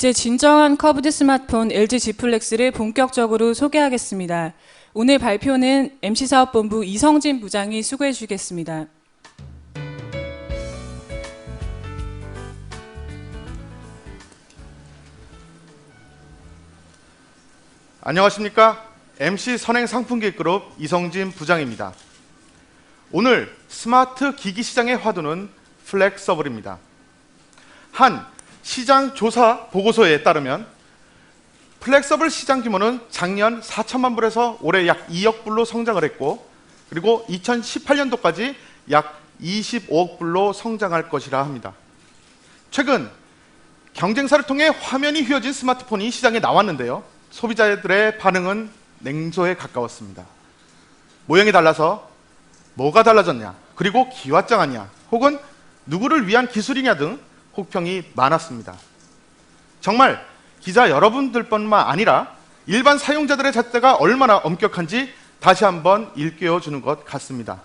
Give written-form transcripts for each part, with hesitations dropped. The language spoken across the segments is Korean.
이제 진정한 커브드 스마트폰 LG G 플렉스를 본격적으로 소개하겠습니다. 오늘 발표는 MC사업본부 이성진 부장이 수고해 주겠습니다. 안녕하십니까? MC 선행상품기획그룹 이성진 부장입니다. 오늘 스마트 기기 시장의 화두는 플렉서블입니다. 한 시장 조사 보고서에 따르면 플렉서블 시장 규모는 작년 4천만 불에서 올해 약 2억 불로 성장을 했고, 그리고 2018년도까지 약 25억 불로 성장할 것이라 합니다. 최근 경쟁사를 통해 화면이 휘어진 스마트폰이 시장에 나왔는데요. 소비자들의 반응은 냉소에 가까웠습니다. 모양이 달라서 뭐가 달라졌냐, 그리고 기왓장하냐, 혹은 누구를 위한 기술이냐 등 혹평이 많았습니다. 정말 기자 여러분들뿐만 아니라 일반 사용자들의 잣대가 얼마나 엄격한지 다시 한번 일깨워주는 것 같습니다.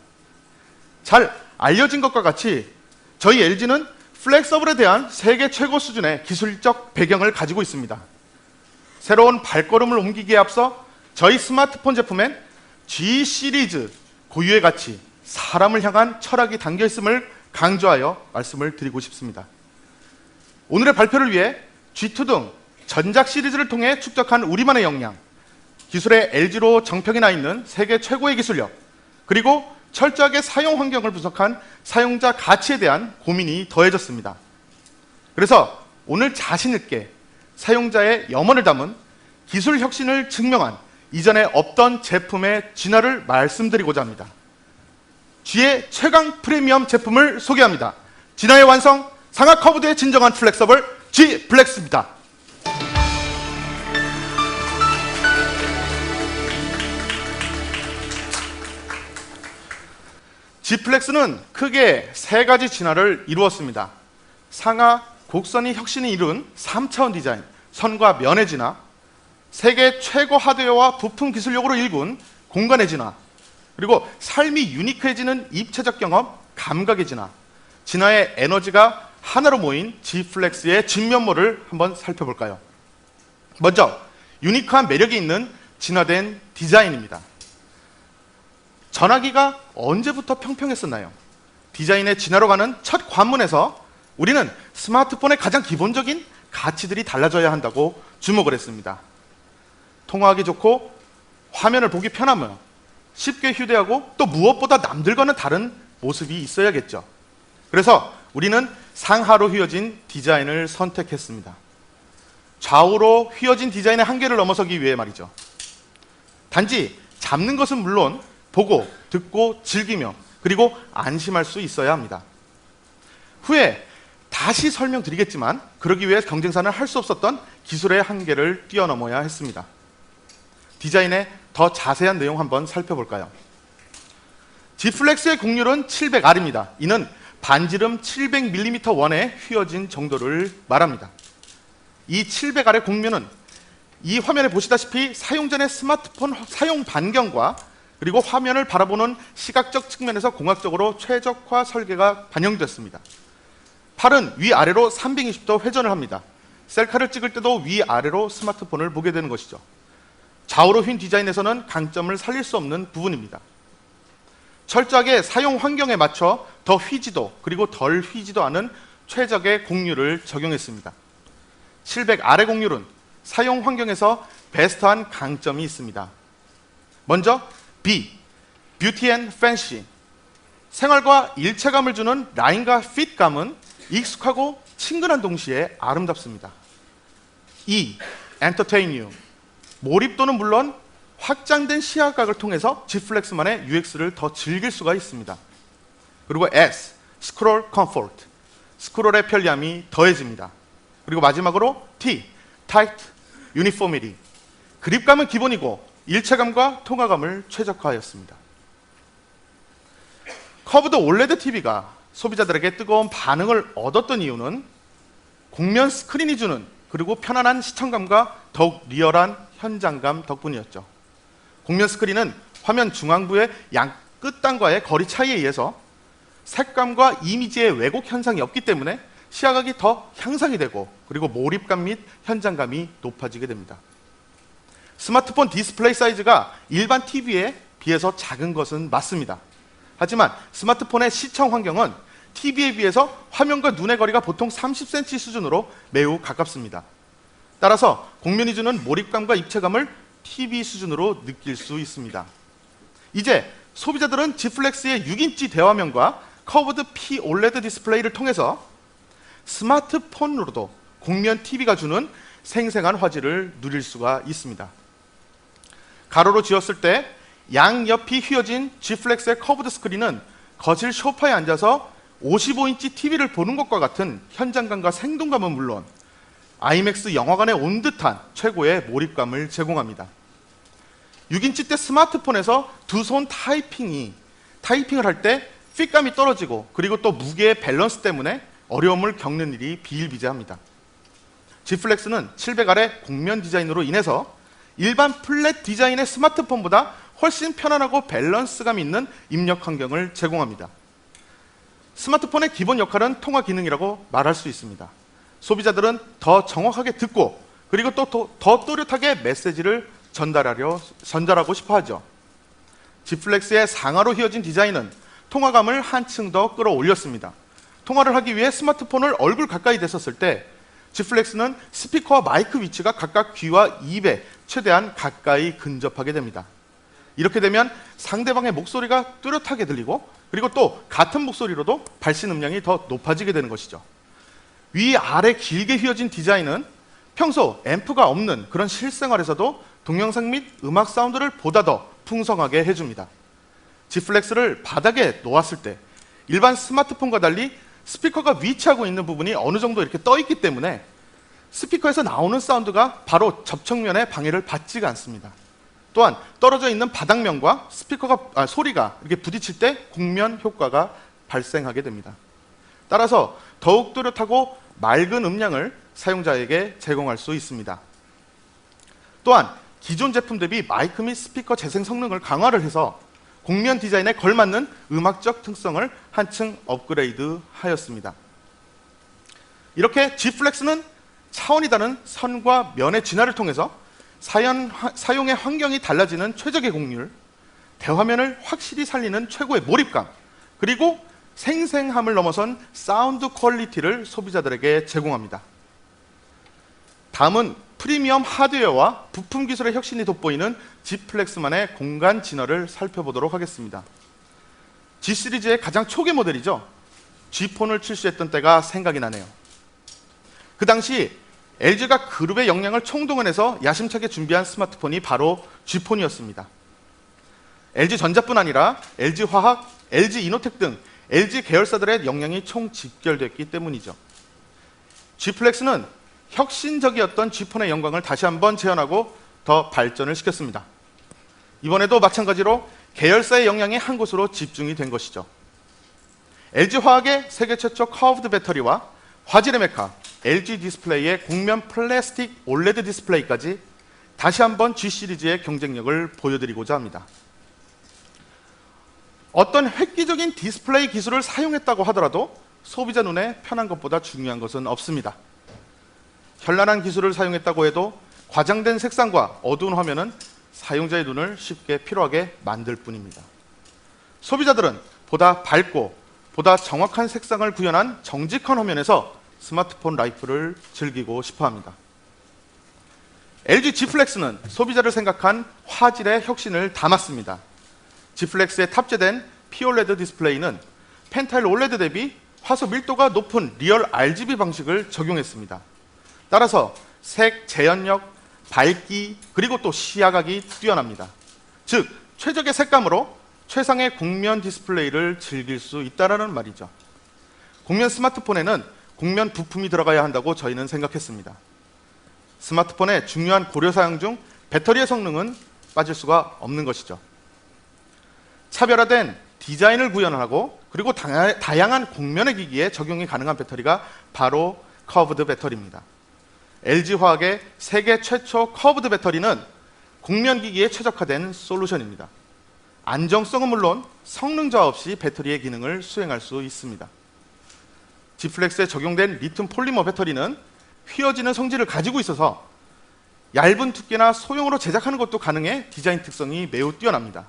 잘 알려진 것과 같이 저희 LG는 플렉서블에 대한 세계 최고 수준의 기술적 배경을 가지고 있습니다. 새로운 발걸음을 옮기기에 앞서 저희 스마트폰 제품엔 G 시리즈 고유의 가치, 사람을 향한 철학이 담겨 있음을 강조하여 말씀을 드리고 싶습니다. 오늘의 발표를 위해 G2 등 전작 시리즈를 통해 축적한 우리만의 역량, 기술의 LG로 정평이 나 있는 세계 최고의 기술력, 그리고 철저하게 사용 환경을 분석한 사용자 가치에 대한 고민이 더해졌습니다. 그래서 오늘 자신 있게 사용자의 염원을 담은 기술 혁신을 증명한 이전에 없던 제품의 진화를 말씀드리고자 합니다. G의 최강 프리미엄 제품을 소개합니다. 진화의 완성, 상하 커브드의 진정한 플렉서블 G 플렉스입니다. G 플렉스는 크게 세 가지 진화를 이루었습니다. 상하 곡선이 혁신이 이룬 3차원 디자인, 선과 면의 진화, 세계 최고 하드웨어와 부품 기술력으로 일군 공간의 진화, 그리고 삶이 유니크해지는 입체적 경험, 감각의 진화, 진화의 에너지가 하나로 모인 G 플렉스의 진면모를 한번 살펴볼까요? 먼저 유니크한 매력이 있는 진화된 디자인입니다. 전화기가 언제부터 평평했었나요? 디자인의 진화로 가는 첫 관문에서 우리는 스마트폰의 가장 기본적인 가치들이 달라져야 한다고 주목을 했습니다. 통화하기 좋고 화면을 보기 편하며 쉽게 휴대하고 또 무엇보다 남들과는 다른 모습이 있어야겠죠. 그래서 우리는 상하로 휘어진 디자인을 선택했습니다. 좌우로 휘어진 디자인의 한계를 넘어서기 위해 말이죠. 단지 잡는 것은 물론 보고, 듣고, 즐기며 그리고 안심할 수 있어야 합니다. 후에 다시 설명드리겠지만 그러기 위해 경쟁사는 할 수 없었던 기술의 한계를 뛰어넘어야 했습니다. 디자인의 더 자세한 내용 한번 살펴볼까요? G 플렉스의 곡률은 700R입니다. 이는 반지름 700mm 원에 휘어진 정도를 말합니다. 이 700R의 곡률은 이 화면에 보시다시피 사용전의 스마트폰 사용 반경과 그리고 화면을 바라보는 시각적 측면에서 공학적으로 최적화 설계가 반영됐습니다. 팔은 위아래로 320도 회전을 합니다. 셀카를 찍을 때도 위아래로 스마트폰을 보게 되는 것이죠. 좌우로 휜 디자인에서는 강점을 살릴 수 없는 부분입니다. 철저하게 사용 환경에 맞춰 더 휘지도 그리고 덜 휘지도 않은 최적의 곡률을 적용했습니다. 700R의 곡률은 사용 환경에서 베스트한 강점이 있습니다. 먼저 B, 뷰티 앤 팬시. 생활과 일체감을 주는 라인과 핏감은 익숙하고 친근한 동시에 아름답습니다. E, entertain you. 몰입도는 물론 확장된 시야각을 통해서 G 플렉스만의 UX를 더 즐길 수가 있습니다. 그리고 S, scroll comfort. 스크롤의 편리함이 더해집니다. 그리고 마지막으로 T, tight uniformity. 그립감은 기본이고 일체감과 통화감을 최적화하였습니다. 커브드 올레드 TV가 소비자들에게 뜨거운 반응을 얻었던 이유는 곡면 스크린이 주는 그리고 편안한 시청감과 더욱 리얼한 현장감 덕분이었죠. 곡면 스크린은 화면 중앙부의 양 끝단과의 거리 차이에 의해서 색감과 이미지의 왜곡 현상이 없기 때문에 시야각이 더 향상이 되고 그리고 몰입감 및 현장감이 높아지게 됩니다. 스마트폰 디스플레이 사이즈가 일반 TV에 비해서 작은 것은 맞습니다. 하지만 스마트폰의 시청 환경은 TV에 비해서 화면과 눈의 거리가 보통 30cm 수준으로 매우 가깝습니다. 따라서 공면이 주는 몰입감과 입체감을 TV 수준으로 느낄 수 있습니다. 이제 소비자들은 G 플렉스의 6인치 대화면과 커브드 POLED 디스플레이를 통해서 스마트폰으로도 공면 TV가 주는 생생한 화질을 누릴 수가 있습니다. 가로로 지었을 때 양옆이 휘어진 G 플렉스의 커브드 스크린은 거실 소파에 앉아서 55인치 TV를 보는 것과 같은 현장감과 생동감은 물론 IMAX 영화관에 온 듯한 최고의 몰입감을 제공합니다. 6인치 대 스마트폰에서 두 손 타이핑을 할 때 핏감이 떨어지고 그리고 또 무게의 밸런스 때문에 어려움을 겪는 일이 비일비재합니다. G 플렉스는 700R의 곡면 디자인으로 인해서 일반 플랫 디자인의 스마트폰보다 훨씬 편안하고 밸런스감 있는 입력 환경을 제공합니다. 스마트폰의 기본 역할은 통화 기능이라고 말할 수 있습니다. 소비자들은 더 정확하게 듣고 그리고 또 더 또렷하게 메시지를 전달하고 싶어 하죠. G 플렉스의 상하로 휘어진 디자인은 통화감을 한층 더 끌어올렸습니다. 통화를 하기 위해 스마트폰을 얼굴 가까이 댔었을 때 G 플렉스는 스피커와 마이크 위치가 각각 귀와 입에 최대한 가까이 근접하게 됩니다. 이렇게 되면 상대방의 목소리가 뚜렷하게 들리고 그리고 또 같은 목소리로도 발신 음량이 더 높아지게 되는 것이죠. 위아래 길게 휘어진 디자인은 평소 앰프가 없는 그런 실생활에서도 동영상 및 음악 사운드를 보다 더 풍성하게 해줍니다. G 플렉스를 바닥에 놓았을 때 일반 스마트폰과 달리 스피커가 위치하고 있는 부분이 어느 정도 이렇게 떠 있기 때문에 스피커에서 나오는 사운드가 바로 접촉면에 방해를 받지가 않습니다. 또한 떨어져 있는 바닥면과 소리가 이렇게 부딪힐 때 곡면 효과가 발생하게 됩니다. 따라서 더욱 뚜렷하고 맑은 음량을 사용자에게 제공할 수 있습니다. 또한 기존 제품 대비 마이크 및 스피커 재생 성능을 강화를 해서 곡면 디자인에 걸맞는 음악적 특성을 한층 업그레이드 하였습니다. 이렇게 G 플렉스는 차원이 다른 선과 면의 진화를 통해서 사용의 환경이 달라지는 최적의 곡률, 대화면을 확실히 살리는 최고의 몰입감, 그리고 생생함을 넘어선 사운드 퀄리티를 소비자들에게 제공합니다. 다음은 프리미엄 하드웨어와 부품 기술의 혁신이 돋보이는 G 플렉스만의 공간 진화를 살펴보도록 하겠습니다. G 시리즈의 가장 초기 모델이죠. G폰을 출시했던 때가 생각이 나네요. 그 당시 LG가 그룹의 역량을 총동원해서 야심차게 준비한 스마트폰이 바로 G폰이었습니다. LG전자뿐 아니라 LG화학, LG이노텍 등 LG 계열사들의 역량이 총 집결됐기 때문이죠. G 플렉스는 혁신적이었던 G폰의 영광을 다시 한번 재현하고 더 발전을 시켰습니다. 이번에도 마찬가지로 계열사의 역량이 한 곳으로 집중이 된 것이죠. LG화학의 세계 최초 커브드 배터리와 화질의 메카 LG 디스플레이의 곡면 플라스틱 OLED 디스플레이까지 다시 한번 G 시리즈의 경쟁력을 보여드리고자 합니다. 어떤 획기적인 디스플레이 기술을 사용했다고 하더라도 소비자 눈에 편한 것보다 중요한 것은 없습니다. 현란한 기술을 사용했다고 해도 과장된 색상과 어두운 화면은 사용자의 눈을 쉽게 피로하게 만들 뿐입니다. 소비자들은 보다 밝고 보다 정확한 색상을 구현한 정직한 화면에서 스마트폰 라이프를 즐기고 싶어합니다. LG G 플렉스는 소비자를 생각한 화질의 혁신을 담았습니다. G 플렉스에 탑재된 POLED 디스플레이는 펜타일 OLED 대비 화소 밀도가 높은 리얼 RGB 방식을 적용했습니다. 따라서 색, 재현력, 밝기, 그리고 또 시야각이 뛰어납니다. 즉, 최적의 색감으로 최상의 곡면 디스플레이를 즐길 수 있다는 말이죠. 곡면 스마트폰에는 곡면 부품이 들어가야 한다고 저희는 생각했습니다. 스마트폰의 중요한 고려 사양 중 배터리의 성능은 빠질 수가 없는 것이죠. 차별화된 디자인을 구현하고 그리고 다양한 곡면의 기기에 적용이 가능한 배터리가 바로 커브드 배터리입니다. LG화학의 세계 최초 커브드 배터리는 곡면 기기에 최적화된 솔루션입니다. 안정성은 물론 성능 저하 없이 배터리의 기능을 수행할 수 있습니다. G플렉스에 적용된 리튬 폴리머 배터리는 휘어지는 성질을 가지고 있어서 얇은 두께나 소형으로 제작하는 것도 가능해 디자인 특성이 매우 뛰어납니다.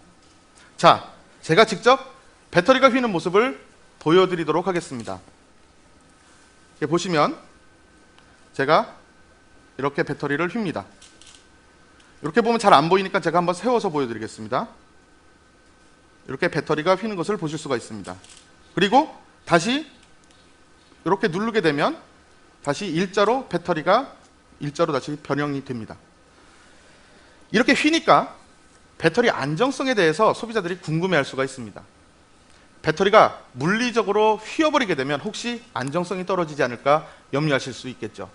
자, 제가 직접 배터리가 휘는 모습을 보여드리도록 하겠습니다. 이렇게 보시면 제가 이렇게 배터리를 휩니다. 이렇게 보면 잘 안 보이니까 제가 한번 세워서 보여드리겠습니다. 이렇게 배터리가 휘는 것을 보실 수가 있습니다. 그리고 다시 이렇게 누르게 되면 다시 일자로 배터리가 일자로 다시 변형이 됩니다. 이렇게 휘니까 배터리 안정성에 대해서 소비자들이 궁금해할 수가 있습니다. 배터리가 물리적으로 휘어버리게 되면 혹시 안정성이 떨어지지 않을까 염려하실 수 있겠죠.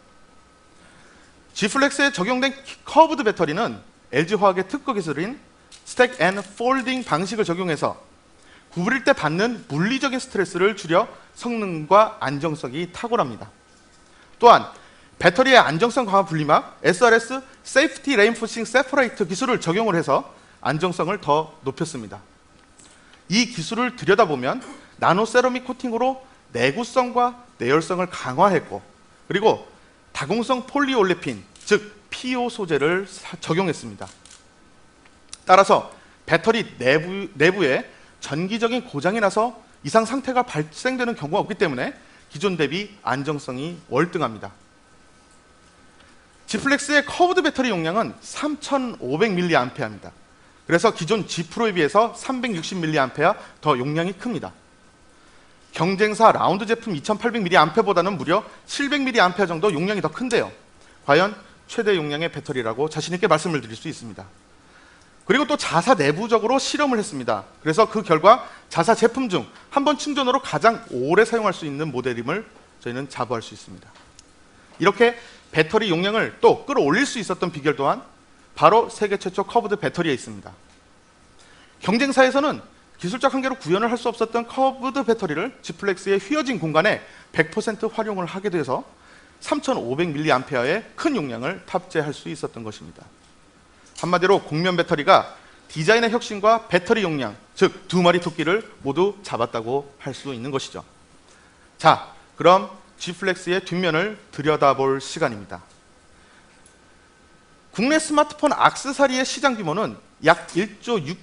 G플렉스에 적용된 커브드 배터리는 LG화학의 특허 기술인 스택 앤 폴딩 방식을 적용해서 구부릴 때 받는 물리적인 스트레스를 줄여 성능과 안정성이 탁월합니다. 또한 배터리의 안정성 강화 분리막 SRS Safety Reinforcing Separate 기술을 적용을 해서 안정성을 더 높였습니다. 이 기술을 들여다보면 나노 세라믹 코팅으로 내구성과 내열성을 강화했고, 그리고 다공성 폴리올레핀, 즉 PO 소재를 적용했습니다. 따라서 배터리 내부에 전기적인 고장이 나서 이상 상태가 발생되는 경우가 없기 때문에 기존 대비 안정성이 월등합니다. G플렉스의 커브드 배터리 용량은 3500mAh입니다. 그래서 기존 G 프로에 비해서 360mAh 더 용량이 큽니다. 경쟁사 라운드 제품 2800mAh보다는 무려 700mAh 정도 용량이 더 큰데요. 과연 최대 용량의 배터리라고 자신 있게 말씀을 드릴 수 있습니다. 그리고 또 자사 내부적으로 실험을 했습니다. 그래서 그 결과 자사 제품 중 한 번 충전으로 가장 오래 사용할 수 있는 모델임을 저희는 자부할 수 있습니다. 이렇게 배터리 용량을 또 끌어올릴 수 있었던 비결 또한 바로 세계 최초 커브드 배터리에 있습니다. 경쟁사에서는 기술적 한계로 구현을 할 수 없었던 커브드 배터리를 G플렉스의 휘어진 공간에 100% 활용을 하게 돼서 3500mAh의 큰 용량을 탑재할 수 있었던 것입니다. 한마디로 곡면 배터리가 디자인의 혁신과 배터리 용량, 즉 두 마리 토끼를 모두 잡았다고 할 수 있는 것이죠. 자, 그럼 G플렉스의 뒷면을 들여다볼 시간입니다. 국내 스마트폰 액세서리의 시장 규모는 약 1조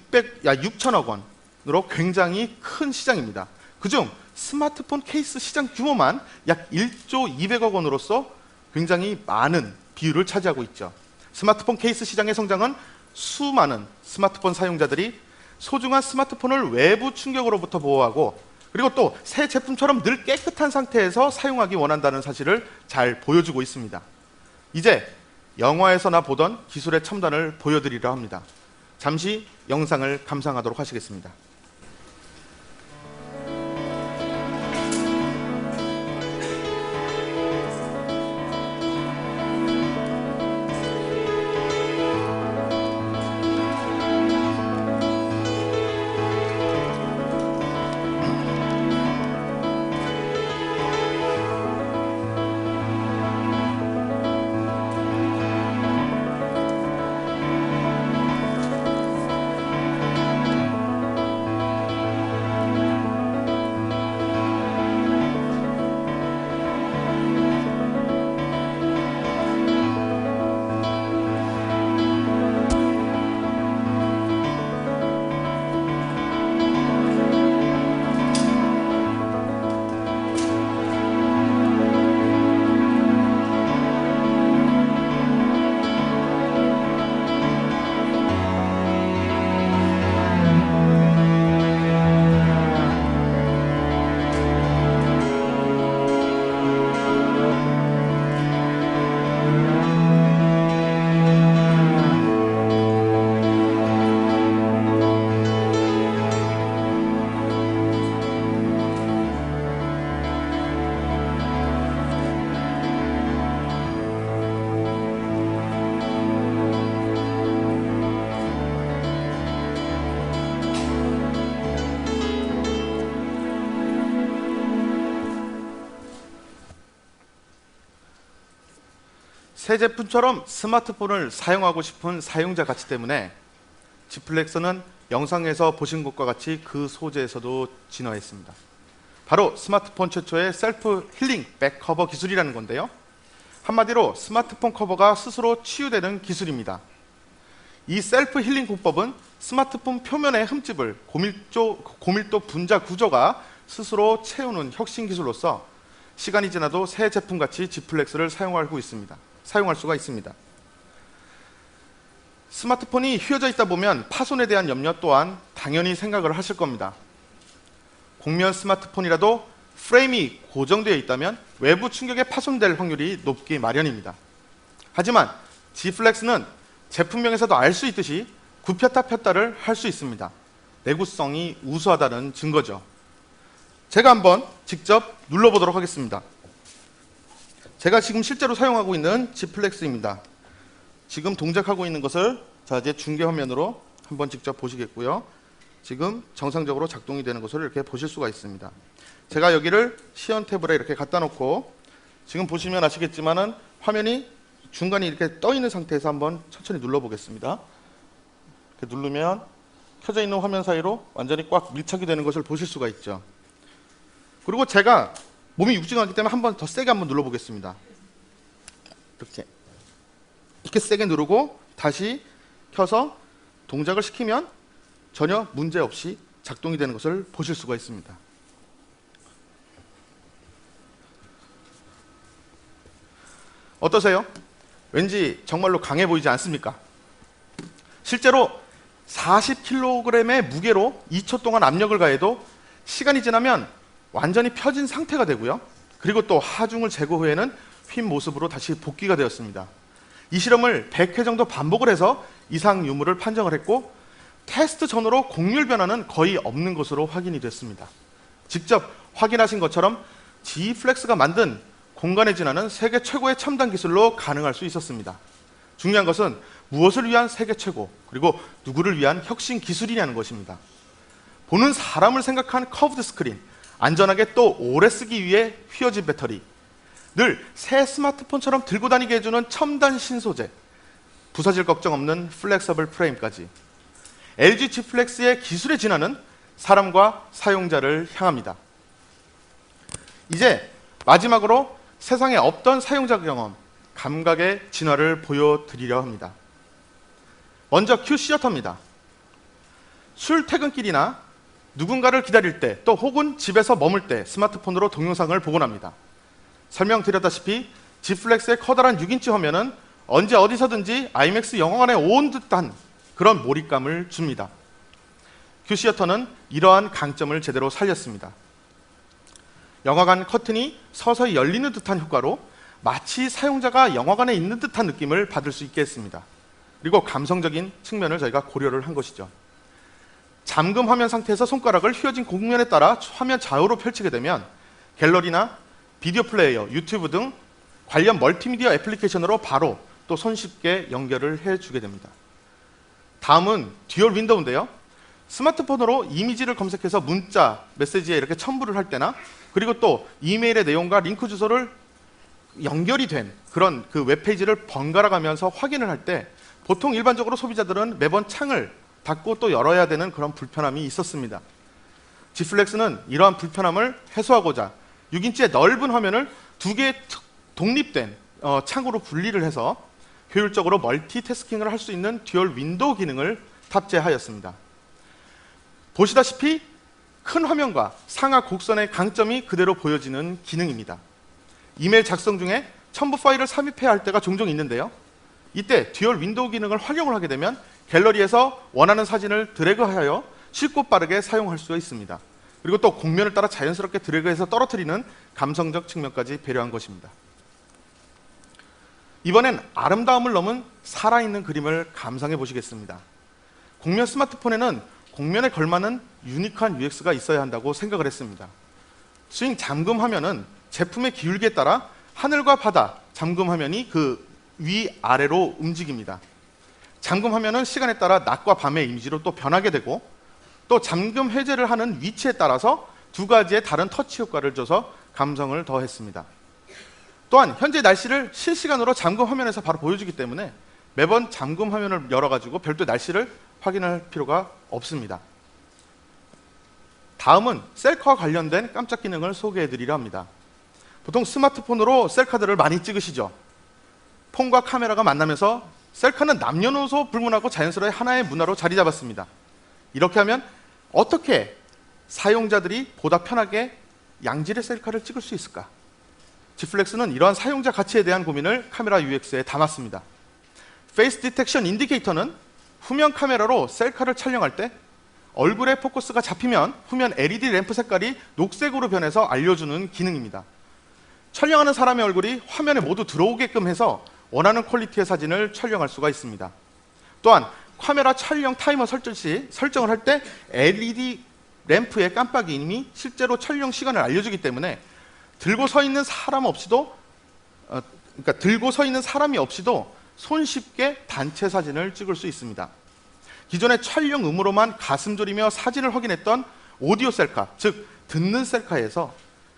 6천억 원으로 굉장히 큰 시장입니다. 그중 스마트폰 케이스 시장 규모만 약 1조 200억 원으로서 굉장히 많은 비율을 차지하고 있죠. 스마트폰 케이스 시장의 성장은 수많은 스마트폰 사용자들이 소중한 스마트폰을 외부 충격으로부터 보호하고, 그리고 또 새 제품처럼 늘 깨끗한 상태에서 사용하기 원한다는 사실을 잘 보여주고 있습니다. 이제 영화에서나 보던 기술의 첨단을 보여드리려 합니다. 잠시 영상을 감상하도록 하시겠습니다. 새 제품처럼 스마트폰을 사용하고 싶은 사용자 가치 때문에 G플렉스는 영상에서 보신 것과 같이 그 소재에서도 진화했습니다. 바로 스마트폰 최초의 셀프 힐링 백 커버 기술이라는 건데요. 한마디로 스마트폰 커버가 스스로 치유되는 기술입니다. 이 셀프 힐링 공법은 스마트폰 표면의 흠집을 고밀도 분자 구조가 스스로 채우는 혁신 기술로서 시간이 지나도 새 제품같이 G플렉스를 사용할 수가 있습니다. 스마트폰이 휘어져 있다 보면 파손에 대한 염려 또한 당연히 생각을 하실 겁니다. 곡면 스마트폰이라도 프레임이 고정되어 있다면 외부 충격에 파손될 확률이 높기 마련입니다. 하지만 G플렉스는 제품명에서도 알 수 있듯이 굽혔다 폈다를 할 수 있습니다. 내구성이 우수하다는 증거죠. 제가 한번 직접 눌러보도록 하겠습니다. 제가 지금 실제로 사용하고 있는 G플렉스입니다. 지금 동작하고 있는 것을 이제 중계 화면으로 한번 직접 보시겠고요. 지금 정상적으로 작동이 되는 것을 이렇게 보실 수가 있습니다. 제가 여기를 시연 탭에 이렇게 갖다 놓고 지금 보시면 아시겠지만은 화면이 중간에 이렇게 떠 있는 상태에서 한번 천천히 눌러 보겠습니다. 이렇게 누르면 켜져 있는 화면 사이로 완전히 꽉 밀착이 되는 것을 보실 수가 있죠. 그리고 제가 몸이 육중하기 때문에 한번 더 세게 한번 눌러 보겠습니다. 이렇게 세게 누르고 다시 켜서 동작을 시키면 전혀 문제 없이 작동이 되는 것을 보실 수가 있습니다. 어떠세요? 왠지 정말로 강해 보이지 않습니까? 실제로 40kg의 무게로 2초 동안 압력을 가해도 시간이 지나면 완전히 펴진 상태가 되고요. 그리고 또 하중을 제거 후에는 휜 모습으로 다시 복귀가 되었습니다. 이 실험을 100회 정도 반복을 해서 이상 유무를 판정을 했고 테스트 전후로 곡률 변화는 거의 없는 것으로 확인이 됐습니다. 직접 확인하신 것처럼 G플렉스가 만든 공간에 지나는 세계 최고의 첨단 기술로 가능할 수 있었습니다. 중요한 것은 무엇을 위한 세계 최고, 그리고 누구를 위한 혁신 기술이냐는 것입니다. 보는 사람을 생각한 커브드 스크린, 안전하게 또 오래 쓰기 위해 휘어진 배터리, 늘 새 스마트폰처럼 들고 다니게 해주는 첨단 신소재, 부서질 걱정 없는 플렉서블 프레임까지 LG G플렉스의 기술의 진화는 사람과 사용자를 향합니다. 이제 마지막으로 세상에 없던 사용자 경험, 감각의 진화를 보여드리려 합니다. 먼저 큐시어터입니다. 출퇴근길이나 누군가를 기다릴 때, 또 혹은 집에서 머물 때 스마트폰으로 동영상을 보곤 합니다. 설명드렸다시피 G플렉스의 커다란 6인치 화면은 언제 어디서든지 IMAX 영화관에 온 듯한 그런 몰입감을 줍니다. 큐시어터는 이러한 강점을 제대로 살렸습니다. 영화관 커튼이 서서히 열리는 듯한 효과로 마치 사용자가 영화관에 있는 듯한 느낌을 받을 수 있게 했습니다. 그리고 감성적인 측면을 저희가 고려를 한 것이죠. 잠금 화면 상태에서 손가락을 휘어진 곡면에 따라 화면 좌우로 펼치게 되면 갤러리나 비디오 플레이어, 유튜브 등 관련 멀티미디어 애플리케이션으로 바로 또 손쉽게 연결을 해주게 됩니다. 다음은 듀얼 윈도우인데요. 스마트폰으로 이미지를 검색해서 문자, 메시지에 이렇게 첨부를 할 때나, 그리고 또 이메일의 내용과 링크 주소를 연결이 된 그런 그 웹페이지를 번갈아 가면서 확인을 할 때 보통 일반적으로 소비자들은 매번 창을 닫고 또 열어야 되는 그런 불편함이 있었습니다. G플렉스는 이러한 불편함을 해소하고자 6인치의 넓은 화면을 두 개의 독립된 창으로 분리를 해서 효율적으로 멀티태스킹을 할 수 있는 듀얼 윈도우 기능을 탑재하였습니다. 보시다시피 큰 화면과 상하 곡선의 강점이 그대로 보여지는 기능입니다. 이메일 작성 중에 첨부 파일을 삽입해야 할 때가 종종 있는데요. 이때 듀얼 윈도우 기능을 활용을 하게 되면 갤러리에서 원하는 사진을 드래그하여 쉽고 빠르게 사용할 수 있습니다. 그리고 또 곡면을 따라 자연스럽게 드래그해서 떨어뜨리는 감성적 측면까지 배려한 것입니다. 이번엔 아름다움을 넘은 살아있는 그림을 감상해 보시겠습니다. 곡면 스마트폰에는 곡면에 걸맞는 유니크한 UX가 있어야 한다고 생각을 했습니다. 스윙 잠금 화면은 제품의 기울기에 따라 하늘과 바다 잠금 화면이 그 위아래로 움직입니다. 잠금 화면은 시간에 따라 낮과 밤의 이미지로 또 변하게 되고, 또 잠금 해제를 하는 위치에 따라서 두 가지의 다른 터치 효과를 줘서 감성을 더했습니다. 또한 현재 날씨를 실시간으로 잠금 화면에서 바로 보여주기 때문에 매번 잠금 화면을 열어가지고 별도 날씨를 확인할 필요가 없습니다. 다음은 셀카와 관련된 깜짝 기능을 소개해 드리려 합니다. 보통 스마트폰으로 셀카들을 많이 찍으시죠. 폰과 카메라가 만나면서 셀카는 남녀노소 불문하고 자연스레 하나의 문화로 자리 잡았습니다. 이렇게 하면 어떻게 사용자들이 보다 편하게 양질의 셀카를 찍을 수 있을까? G플렉스는 이러한 사용자 가치에 대한 고민을 카메라 UX에 담았습니다. 페이스 디텍션 인디케이터는 후면 카메라로 셀카를 촬영할 때 얼굴에 포커스가 잡히면 후면 LED 램프 색깔이 녹색으로 변해서 알려주는 기능입니다. 촬영하는 사람의 얼굴이 화면에 모두 들어오게끔 해서 원하는 퀄리티의 사진을 촬영할 수가 있습니다. 또한 카메라 촬영 타이머 설정 시 설정을 할 때 LED 램프의 깜빡임이 실제로 촬영 시간을 알려주기 때문에 들고 서 있는 사람이 없이도 손쉽게 단체 사진을 찍을 수 있습니다. 기존의 촬영 음으로만 가슴 졸이며 사진을 확인했던 오디오 셀카, 즉 듣는 셀카에서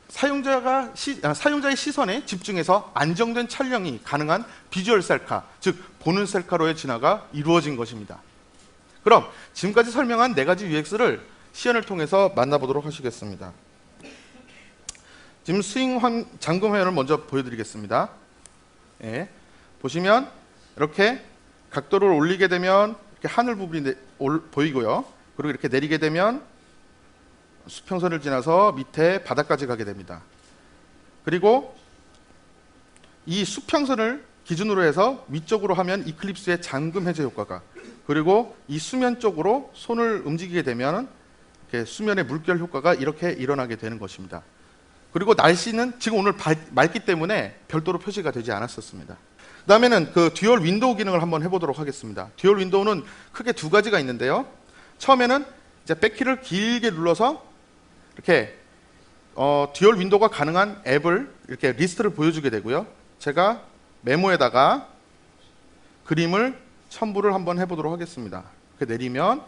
사용자의 시선에 집중해서 안정된 촬영이 가능한 비주얼 셀카, 즉 보는 셀카로의 진화가 이루어진 것입니다. 그럼 지금까지 설명한 4가지 UX를 시연을 통해서 만나보도록 하시겠습니다. 지금 스윙 잠금 화면을 먼저 보여드리겠습니다. 예, 보시면 이렇게 각도를 올리게 되면 이렇게 하늘 부분이 보이고요. 그리고 이렇게 내리게 되면 수평선을 지나서 밑에 바닥까지 가게 됩니다. 그리고 이 수평선을 기준으로 해서 위쪽으로 하면 이클립스의 잠금 해제 효과가, 그리고 이 수면 쪽으로 손을 움직이게 되면 이렇게 수면의 물결 효과가 이렇게 일어나게 되는 것입니다. 그리고 날씨는 지금 오늘 맑기 때문에 별도로 표시가 되지 않았었습니다. 그 다음에는 그 듀얼 윈도우 기능을 한번 해보도록 하겠습니다. 듀얼 윈도우는 크게 2가지가 있는데요. 처음에는 이제 백키를 길게 눌러서 이렇게 듀얼 윈도우가 가능한 앱을 이렇게 리스트를 보여주게 되고요. 제가 메모에다가 그림을 첨부를 한번 해보도록 하겠습니다. 이렇게 내리면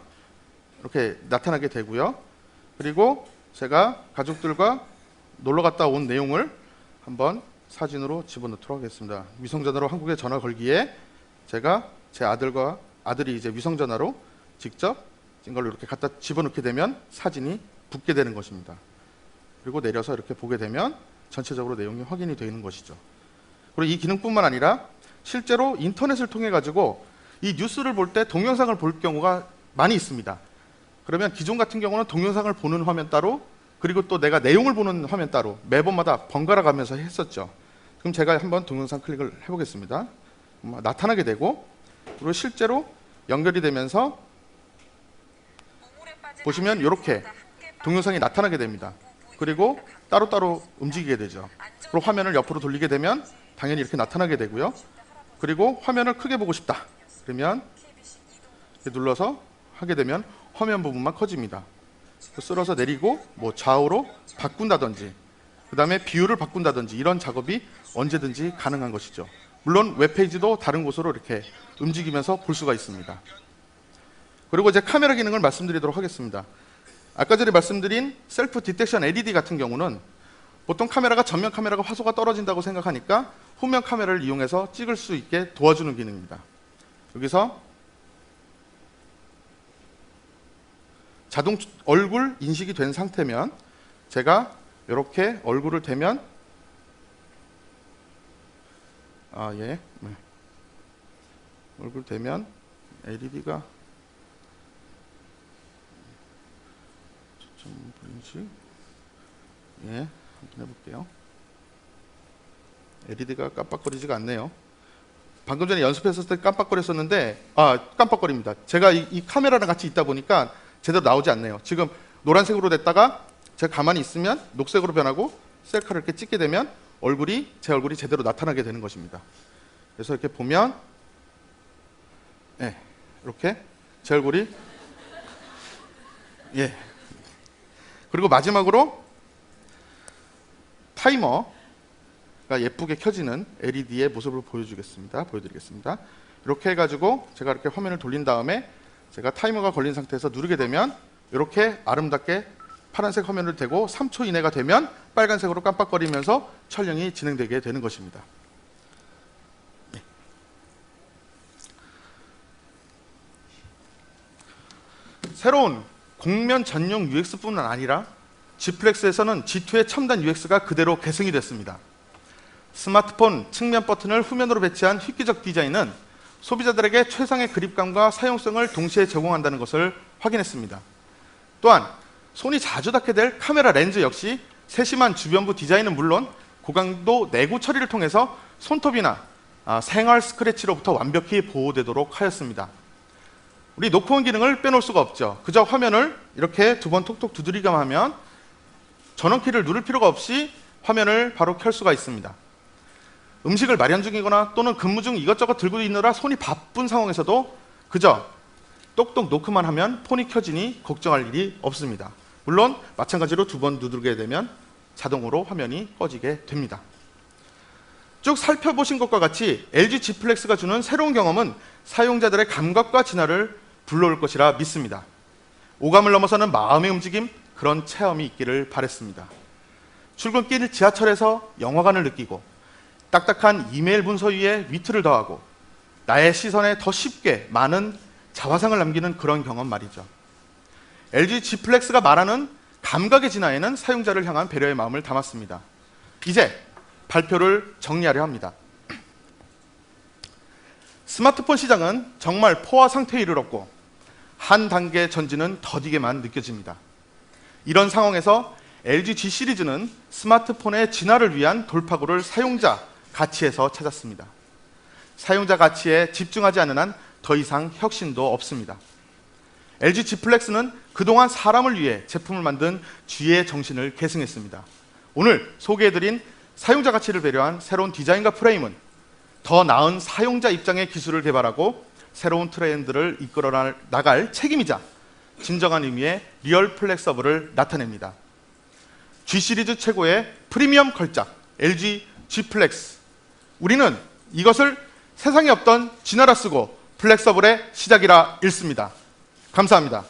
이렇게 나타나게 되고요. 그리고 제가 가족들과 놀러 갔다 온 내용을 한번 사진으로 집어넣도록 하겠습니다. 위성전화로 한국에 전화 걸기에 제가 제 아들이 이제 위성전화로 직접 찍은 걸로 이렇게 갖다 집어넣게 되면 사진이 붙게 되는 것입니다. 그리고 내려서 이렇게 보게 되면 전체적으로 내용이 확인이 되는 것이죠. 그리고 이 기능뿐만 아니라 실제로 인터넷을 통해 가지고 이 뉴스를 볼 때 동영상을 볼 경우가 많이 있습니다. 그러면 기존 같은 경우는 동영상을 보는 화면 따로, 그리고 또 내가 내용을 보는 화면 따로 매번마다 번갈아 가면서 했었죠. 그럼 제가 한번 동영상 클릭을 해보겠습니다. 나타나게 되고, 그리고 실제로 연결이 되면서 보시면 이렇게 동영상이 나타나게 됩니다. 그리고 따로따로 움직이게 되죠. 그리고 화면을 옆으로 돌리게 되면 당연히 이렇게 나타나게 되고요. 그리고 화면을 크게 보고 싶다 그러면 이렇게 눌러서 하게 되면 화면 부분만 커집니다. 쓸어서 내리고 뭐 좌우로 바꾼다든지, 그 다음에 비율을 바꾼다든지, 이런 작업이 언제든지 가능한 것이죠. 물론 웹페이지도 다른 곳으로 이렇게 움직이면서 볼 수가 있습니다. 그리고 이제 카메라 기능을 말씀드리도록 하겠습니다. 아까 전에 말씀드린 셀프 디텍션 LED 같은 경우는 보통 카메라가 전면 카메라가 화소가 떨어진다고 생각하니까 후면 카메라를 이용해서 찍을 수 있게 도와주는 기능입니다. 여기서 자동 얼굴 인식이 된 상태면 제가 이렇게 얼굴을 대면 얼굴 대면 LED가 인식 한번 해볼게요. LED가 깜빡거리지가 않네요. 방금 전에 연습했을 때 깜빡거렸었는데 깜빡거립니다. 제가 이 카메라랑 같이 있다 보니까 제대로 나오지 않네요. 지금 노란색으로 됐다가 제가 가만히 있으면 녹색으로 변하고 셀카를 이렇게 찍게 되면 제 얼굴이 제대로 나타나게 되는 것입니다. 그래서 이렇게 보면 이렇게 제 얼굴이 그리고 마지막으로 타이머가 예쁘게 켜지는 LED의 모습을 보여드리겠습니다. 이렇게 해가지고 제가 이렇게 화면을 돌린 다음에 제가 타이머가 걸린 상태에서 누르게 되면 이렇게 아름답게 파란색 화면을 대고 3초 이내가 되면 빨간색으로 깜빡거리면서 촬영이 진행되게 되는 것입니다. 새로운 공면 전용 UX뿐만 아니라 G 플렉스에서는 G2의 첨단 UX가 그대로 계승이 됐습니다. 스마트폰 측면 버튼을 후면으로 배치한 획기적 디자인은 소비자들에게 최상의 그립감과 사용성을 동시에 제공한다는 것을 확인했습니다. 또한 손이 자주 닿게 될 카메라 렌즈 역시 세심한 주변부 디자인은 물론 고강도 내구 처리를 통해서 손톱이나 생활 스크래치로부터 완벽히 보호되도록 하였습니다. 우리 노크온 기능을 빼놓을 수가 없죠. 그저 화면을 이렇게 두 번 톡톡 두드리기만 하면 전원키를 누를 필요가 없이 화면을 바로 켤 수가 있습니다. 음식을 마련 중이거나 또는 근무 중 이것저것 들고 있느라 손이 바쁜 상황에서도 그저 똑똑 노크만 하면 폰이 켜지니 걱정할 일이 없습니다. 물론 마찬가지로 두 번 누르게 되면 자동으로 화면이 꺼지게 됩니다. 쭉 살펴보신 것과 같이 LG G 플렉스가 주는 새로운 경험은 사용자들의 감각과 진화를 불러올 것이라 믿습니다. 오감을 넘어서는 마음의 움직임, 그런 체험이 있기를 바랬습니다. 출근길 지하철에서 영화관을 느끼고 딱딱한 이메일 문서 위에 위트를 더하고 나의 시선에 더 쉽게 많은 자화상을 남기는 그런 경험 말이죠. LG G 플렉스가 말하는 감각의 진화에는 사용자를 향한 배려의 마음을 담았습니다. 이제 발표를 정리하려 합니다. 스마트폰 시장은 정말 포화 상태에 이르렀고 한 단계 전진은 더디게만 느껴집니다. 이런 상황에서 LG G 시리즈는 스마트폰의 진화를 위한 돌파구를 사용자 가치에서 찾았습니다. 사용자 가치에 집중하지 않는 한 더 이상 혁신도 없습니다. LG G 플렉스는 그동안 사람을 위해 제품을 만든 G의 정신을 계승했습니다. 오늘 소개해드린 사용자 가치를 배려한 새로운 디자인과 프레임은 더 나은 사용자 입장의 기술을 개발하고 새로운 트렌드를 이끌어 나갈 책임이자 진정한 의미의 리얼 플렉서블을 나타냅니다. G 시리즈 최고의 프리미엄 걸작 LG G 플렉스. 우리는 이것을 세상에 없던 진화라 쓰고 플렉서블의 시작이라 읽습니다. 감사합니다.